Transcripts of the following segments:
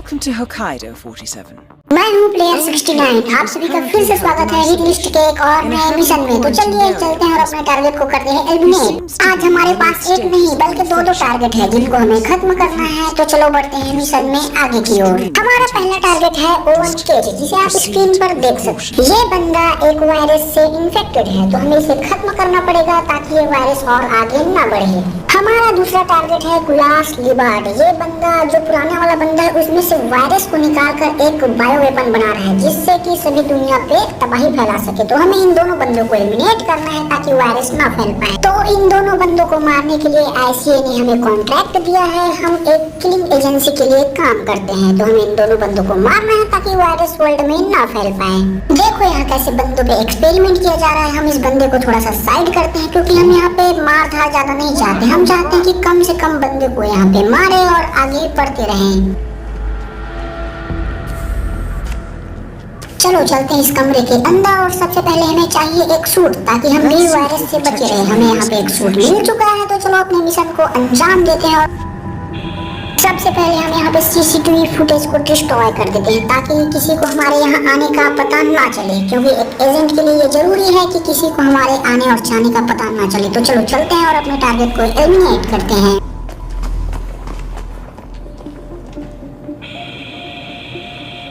Welcome to Hokkaido 47. मैं हूँ player 69। आप सभी का फिर से स्वागत है हिट लिस्ट के एक और नए मिशन में। तो चलिए चलते हैं और अपने टारगेट को करते हैं एलिमिनेट। आज हमारे पास एक नहीं बल्कि दो टारगेट है जिनको हमें खत्म करना है। तो चलो बढ़ते हैं मिशन में आगे की ओर। हमारा पहला टारगेट है ओवन केज, जिसे आप स्क्रीन पर देख सकते हैं। ये बंदा एक वायरस से इन्फेक्टेड है, तो हमें इसे खत्म करना पड़ेगा ताकि ये वायरस और आगे न बढ़े। हमारा दूसरा टारगेट है गुलास लिबार्ड। ये बंदा जो पुराना वाला बंदा है उसमें से वायरस को निकाल कर एक बायो वेपन बना रहा है जिससे कि सभी दुनिया पे तबाही फैला सके। तो हमें इन दोनों बंदों को एलिमिनेट करना है ताकि वायरस ना फैल पाए। तो इन दोनों बंदों को मारने के लिए ICA ने हमें कॉन्ट्रैक्ट दिया है। हम एक किलिंग एजेंसी के लिए काम करते हैं, तो हमें इन दोनों बंदों को मारना है ताकि वायरस वर्ल्ड में ना फैल पाए। देखो यहाँ कैसे बंदों पे एक्सपेरिमेंट किया जा रहा है। हम इस बंदे को थोड़ा सा साइड करते हैं क्योंकि हम यहाँ पे मार धार ज्यादा नहीं चाहते। हम चाहते हैं कि कम से कम बंदे को यहाँ पे मारे और आगे बढ़ते रहें। चलो चलते हैं इस कमरे के अंदर और सबसे पहले हमें चाहिए एक सूट ताकि हम भी वायरस से बचे रहें। हमें यहाँ पे एक सूट मिल चुका है, तो चलो अपने मिशन को अंजाम देते हैं। और सबसे पहले हम यहाँ पे CCTV फुटेज को डिस्ट्रॉय कर देते हैं ताकि किसी को हमारे यहाँ आने का पता ना चले, क्योंकि एक एजेंट के लिए ये जरूरी है कि किसी को हमारे आने और जाने का पता ना चले। तो चलो चलते हैं और अपने टारगेट को एलिमिनेट करते हैं।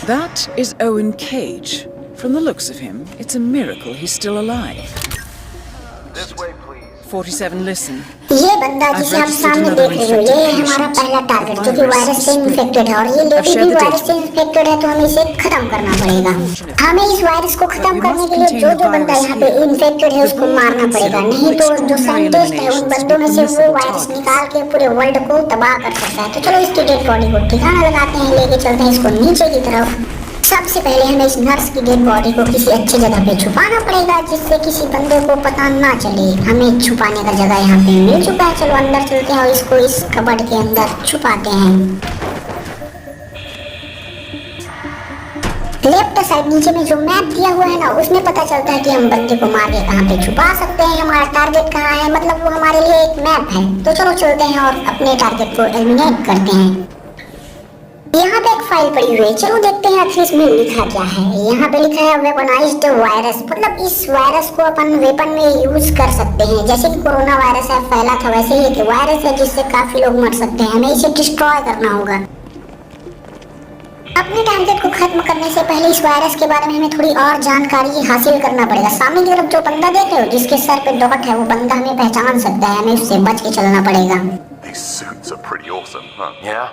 That is Owen Cage. From the looks of him, it's a miracle he's still alive. This way, please. 47, listen. ये बंदा जिसे आप सामने देख रहे हो, ये है हमारा पहला टारगेट जो कि वायरस से इन्फेक्टेड है। और ये लेडी भी वायरस से इन्फेक्टेड है, तो हमें इसे खत्म करना पड़ेगा। हमें इस वायरस को खत्म करने के लिए जो बंदा यहाँ पे इन्फेक्टेड है उसको मारना पड़ेगा, नहीं तो जो साइंटिस्ट है उन बंदों में से वो वायरस निकाल के पूरे वर्ल्ड को तबाह कर सकता है। तो चलो इसकी डेड बॉडी को ठिकाना लगाते हैं, लेके चलते हैं इसको नीचे की तरफ। सबसे पहले हमें इस नर्स की डेड बॉडी को किसी अच्छी जगह पे छुपाना पड़ेगा जिससे किसी बंदे को पता ना चले। हमें छुपाने का जगह यहाँ पे मिल चुका है। चलो अंदर चलते हैं और इसको इस कबर्ड के अंदर छुपाते हैं। लेफ्ट साइड नीचे में जो मैप दिया हुआ है ना, उसमें पता चलता है कि हम बंदे को मार के कहाँ पे छुपा सकते हैं, हमारा टारगेट कहाँ है। मतलब वो हमारे लिए एक मैप है। तो चलो चलते हैं और अपने टारगेट को एलिमिनेट करते हैं। यहाँ पे एक फाइल पड़ी हुई है, चलो देखते हैं आखिर इसमें लिखा क्या है। यहाँ पे लिखा है वेपनाइज्ड वायरस, मतलब इस वायरस को अपन वेपन में यूज कर सकते हैं। जैसे कि कोरोना वायरस है फैला था, वैसे ही एक वायरस है जिससे काफी लोग मर सकते हैं। हमें इसे डिस्ट्रॉय करना होगा। अपने टारगेट को खत्म करने से पहले इस वायरस के बारे में हमें थोड़ी और जानकारी हासिल करना पड़ेगा। सामने की तरफ जो बंदा देख रहे हो जिसके सर पे डॉट है, वो बंदा हमें पहचान सकता है। हमें उससे बच के चलना पड़ेगा। These suits are pretty awesome, huh? Yeah?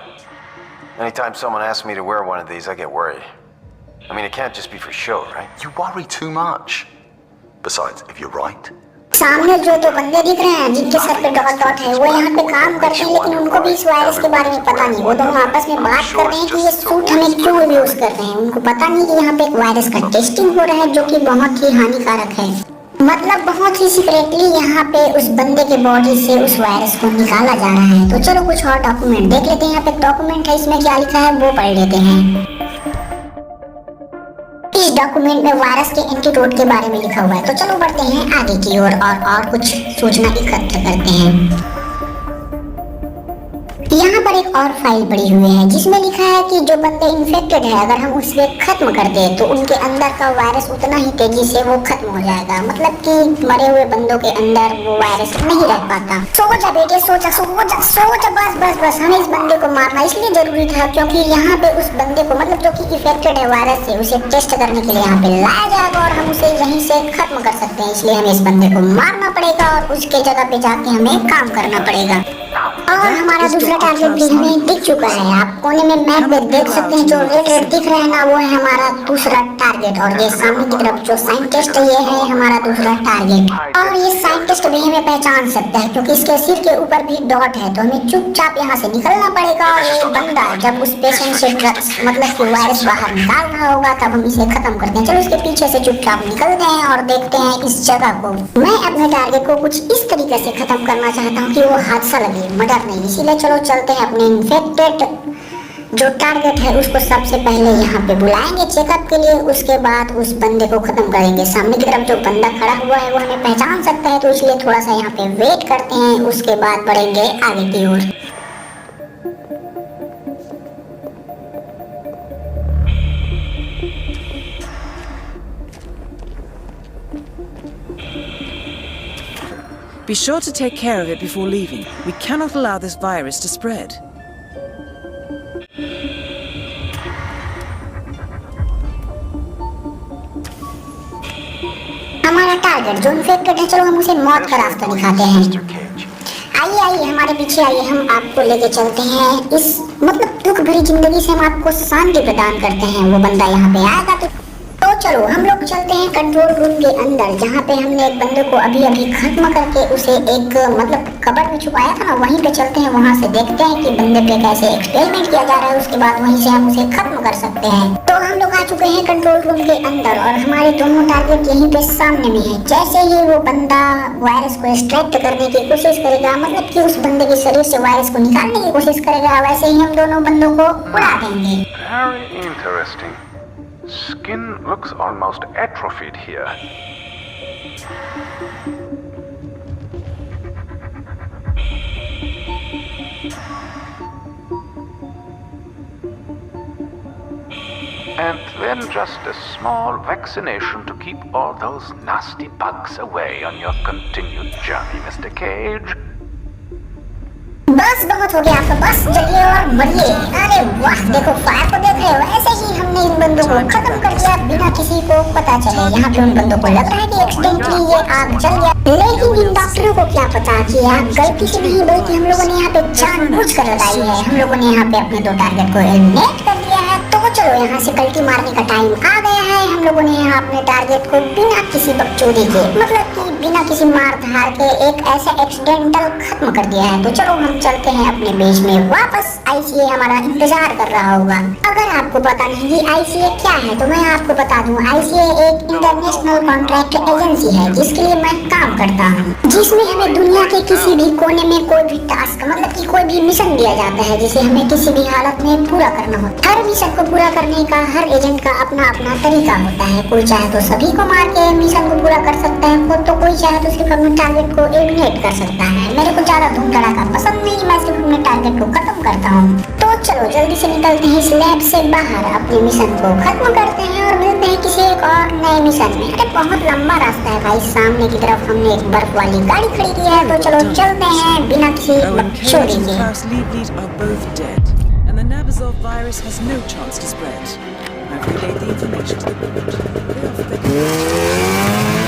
Anytime someone asks me to wear one of these, I get worried. I mean, it can't just be for show, right? You worry too much. Besides, if you're right, सामने जो दो बंदे दिख रहे हैं जिनके sir पे dot है, वो यहाँ पे काम करते हैं, लेकिन उनको भी इस वायरस के बारे में पता नहीं। वो दोनों आपस में बात कर रहे हैं कि ये सूट हमें क्यों यूज कर रहे हैं। उनको पता नहीं कि यहाँ पे एक वायरस का टेस्टिंग हो रहा है जो कि बहुत ही हानिकारक है। मतलब बहुत ही सीक्रेटली यहाँ पे उस बंदे के बॉडी से उस वायरस को निकाला जा रहा है। तो चलो कुछ और डॉक्यूमेंट देख लेते हैं। यहाँ पे डॉक्यूमेंट है, इसमें क्या लिखा है वो पढ़ लेते हैं। इस डॉक्यूमेंट में वायरस के एंटीडोट के बारे में लिखा हुआ है। तो चलो बढ़ते हैं आगे की ओर और कुछ सूचना इकट्ठा करते हैं। यहाँ पर एक और फाइल पड़ी हुई है जिसमें लिखा है कि जो बंदे इन्फेक्टेड है, अगर हम उसे खत्म कर दें तो उनके अंदर का वायरस उतना ही तेजी से वो खत्म हो जाएगा। मतलब कि मरे हुए बंदों के अंदर वो वायरस नहीं रह पाता। सोचा बेटे सोचा बस हमें इस बंदे को मारना इसलिए जरूरी था क्योंकि यहाँ पे उस बंदे को, मतलब जो कि इन्फेक्टेड है वायरस से, उसे टेस्ट करने के लिए यहाँ पे लाया जाएगा और हम उसे यहीं से खत्म कर सकते हैं। इसलिए हमें इस बंदे को मारना पड़ेगा और उसके जगह पे जाके हमें काम करना पड़ेगा। और हमारा दूसरा टारगेट भी हमें दिख चुका है। आप कोने में मैप में देख सकते हैं, जो रेड दिख रहा है ना, वो है हमारा दूसरा टारगेट। और ये सामने की तरफ जो साइंटिस्ट है, ये है हमारा दूसरा टारगेट। और ये साइंटिस्ट भी हमें पहचान सकता है क्योंकि इसके सिर के ऊपर भी डॉट है। तो हमें चुपचाप यहाँ से निकलना पड़ेगा और ये बंदा जब उस पेशेंट से मतलब कि वायरस बाहर निकाल रहा होगा तब हम इसे खत्म करते हैं। चलो इसके पीछे से चुपचाप निकलते हैं और देखते हैं इस जगह को। मैं अपने टारगेट को कुछ इस तरीके से खत्म करना चाहता हूँ कि वो हादसा लगे, मर्डर नहीं। इसीलिए चलो चलते हैं अपने इन्फेक्टेड जो टारगेट है उसको सबसे पहले यहाँ पे बुलाएंगे चेकअप के लिए। उसके बाद उस बंदे को खत्म करेंगे। सामने की तरफ जो बंदा खड़ा हुआ है वो हमें पहचान सकता है, तो इसलिए थोड़ा सा यहाँ पे वेट करते हैं। उसके बाद बढ़ेंगे आगे की ओर। Be sure to take care of it before leaving. We cannot allow this virus to spread. हमारा टारगेट जो इन्फेक्टेड है, चलो हम उसे मौत का रास्ता दिखाते हैं। Mr. Cage. आइए आइए हमारे पीछे आइए, हम आपको लेके चलते हैं इस मतलब दुख भरी जिंदगी से हम आपको शांति प्रदान करते हैं। वो बंदा यहाँ पे आएगा तो चलो हम लोग चलते हैं कंट्रोल रूम के अंदर, जहाँ पे हमने एक बंदे को अभी अभी खत्म करके उसे एक मतलब कबर में छुपाया था ना, वहीं पे चलते हैं। वहाँ से देखते हैं कि बंदे पे कैसे एक्सपेरिमेंट किया जा रहा है, उसके बाद वहीं से हम उसे खत्म कर सकते हैं। तो हम लोग आ चुके हैं कंट्रोल रूम के अंदर और हमारे दोनों टारगेट यहीं पे सामने में है। जैसे ही वो बंदा वायरस को एक्सट्रैक्ट करने की कोशिश करेगा, मतलब कि उस बंदे के शरीर से वायरस को निकालने की कोशिश करेगा, वैसे ही हम दोनों बंदों को उड़ा देंगे। Very interesting. Skin looks almost atrophied here. And then just a small vaccination to keep all those nasty bugs away on your continued journey, Mr. Cage. बस बहुत हो गया आपका, बस जलिए और मरिए। अरे वाह, देखो फायर को देख रहे हो, ऐसे ही हमने इन बंदों को खत्म कर दिया बिना किसी को पता चले। यहाँ पे उन बंदों को लग रहा है कि एक्सीडेंटली ये आग जल गया, लेकिन इन डॉक्टरों को क्या पता कि आग गलती से नहीं बल्कि हम लोगों ने यहाँ पे जानबूझकर लगाई है। हम लोगों ने यहाँ पे अपने दो टारगेट को एलिमिनेट कर दिया है। तो चलो यहाँ से कल्टी मारने का टाइम आ गया है। हम लोगों ने यहाँ अपने टारगेट को बिना किसी बकचोदी के, मतलब कि बिना किसी मार धार के एक ऐसा एक्सीडेंटल खत्म कर दिया है। तो चलो हम चलते हैं अपने बेस में वापस। आईसीए हमारा इंतजार कर रहा होगा। अगर आपको पता नहीं कि आईसीए क्या है तो मैं आपको बता दूं, आईसीए एक इंटरनेशनल कॉन्ट्रैक्ट एजेंसी है जिसके लिए मैं काम करता हूं, जिसमें हमें दुनिया के किसी भी कोने में कोई भी टास्क मतलब कि कोई भी मिशन दिया जाता है जिसे हमें किसी भी हालत में पूरा करना होता है। हर मिशन को पूरा करने का हर एजेंट का अपना अपना तरीका होता है। कोई चाहे तो सभी को मार के मिशन को पूरा कर सकता है, तो कोई चाहे तो सिर्फ अपने टारगेट को एलिमिनेट कर सकता है। मेरे को ज्यादा धूम धड़ाका पसंद नहीं, मैं सिर्फ अपने टारगेट को खत्म करता हूँ। तो चलो जल्दी से निकलते हैं इस लैब से बाहर, अपने मिशन को खत्म करते हैं और मिलते हैं किसी एक और नए मिशन में। अरे बहुत लंबा रास्ता है भाई, सामने की तरफ हमने एक बर्फ वाली गाड़ी खड़ी की है। तो चलो चलते हैं बिना किसी Owen Cage बकचोदी and के। Klaus Liebknecht are both dead, and the Nabazov virus has no chance to spread. I've relayed the information to the board. They are